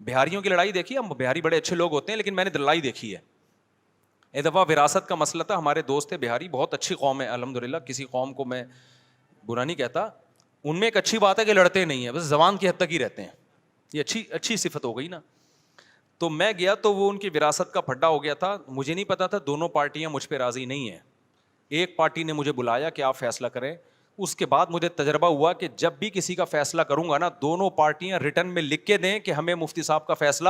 بہاریوں کی لڑائی دیکھی, ہم بہاری بڑے اچھے لوگ ہوتے ہیں, لیکن میں نے لڑائی دیکھی ہے. ایک دفعہ وراثت کا مسئلہ تھا, ہمارے دوست تھے بہاری, بہت اچھی قوم ہے الحمدللہ, کسی قوم کو میں برا نہیں کہتا, ان میں ایک اچھی بات ہے کہ لڑتے نہیں ہیں, بس زبان کی حد تک ہی رہتے ہیں, یہ اچھی صفت ہو گئی نا. تو میں گیا تو وہ ان کی وراثت کا پھڈا ہو گیا تھا, مجھے نہیں پتا تھا دونوں پارٹیاں مجھ پہ راضی نہیں ہیں. ایک پارٹی نے مجھے بلایا کہ آپ فیصلہ کریں. اس کے بعد مجھے تجربہ ہوا کہ جب بھی کسی کا فیصلہ کروں گا نا, دونوں پارٹیاں ریٹرن میں لکھ کے دیں کہ ہمیں مفتی صاحب کا فیصلہ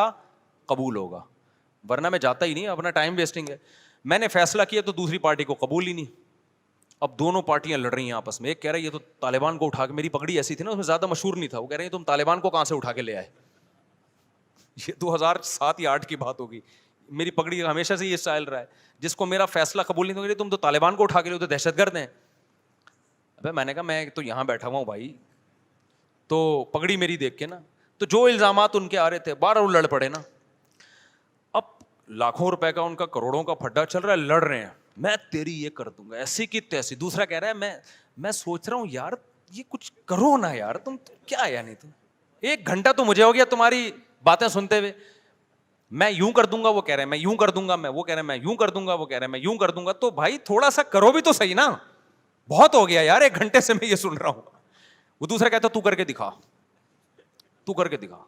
قبول ہوگا, ورنہ میں جاتا ہی نہیں, اپنا ٹائم ویسٹنگ ہے. میں نے فیصلہ کیا تو دوسری پارٹی کو قبول ہی نہیں. اب دونوں پارٹیاں لڑ رہی ہیں آپس میں, ایک کہہ رہا ہے یہ تو طالبان کو اٹھا کے, میری پگڑی ایسی تھی نا اس میں زیادہ مشہور نہیں تھا, وہ کہہ رہے ہیں تم طالبان کو کہاں سے اٹھا کے لے آئے. یہ 2007 یا 2008 کی بات ہوگی, میری پگڑی ہمیشہ سے یہ اسٹائل رہا ہے, جس کو میرا فیصلہ قبول نہیں تو تم تو طالبان کو اٹھا کے لے, تو دہشت گرد ہیں. ابے میں نے کہا میں تو یہاں بیٹھا ہوا ہوں بھائی, تو پگڑی میری دیکھ کے نا, تو جو الزامات ان کے آ رہے تھے بار وہ لڑ پڑے نا. اب لاکھوں روپے کا ان کا کروڑوں کا پھڈا چل رہا ہے, لڑ رہے ہیں, میں تیری یہ کر دوں گا ایسی کی تیسی. دوسرا کہہ رہا ہے میں سوچ رہا ہوں یار یہ کچھ کرو نا یار, تم کیا یعنی تم 1 گھنٹہ تو مجھے ہو گیا تمہاری باتیں سنتے ہوئے. میں یوں کر دوں گا, وہ کہہ رہے ہیں میں یوں کر دوں گا, وہ کہہ رہے ہیں میں یوں کر دوں گا, وہ کہہ رہے ہیں میں یوں کر دوں گا. تو بھائی تھوڑا سا کرو بھی تو صحیح نا, بہت ہو گیا یار 1 گھنٹے سے میں یہ سن رہا ہوں. وہ دوسرا کہتا تو کر کے دکھا, تو کر کے دکھا.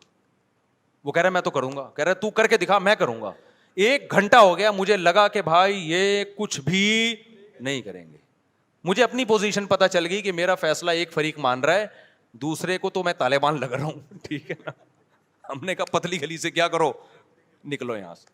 وہ کہہ رہا ہے میں تو کروں گا, کہہ رہا ہے تو کر کے دکھا, میں کروں گا. 1 گھنٹہ ہو گیا, مجھے لگا کہ بھائی یہ کچھ بھی نہیں کریں گے. مجھے اپنی پوزیشن پتا چل گئی کہ میرا فیصلہ ایک فریق مان رہا ہے, دوسرے کو تو میں طالبان لگ رہا ہوں. ٹھیک ہے نا, ہم نے کہا پتلی گلی سے کیا کرو, نکلو یہاں سے.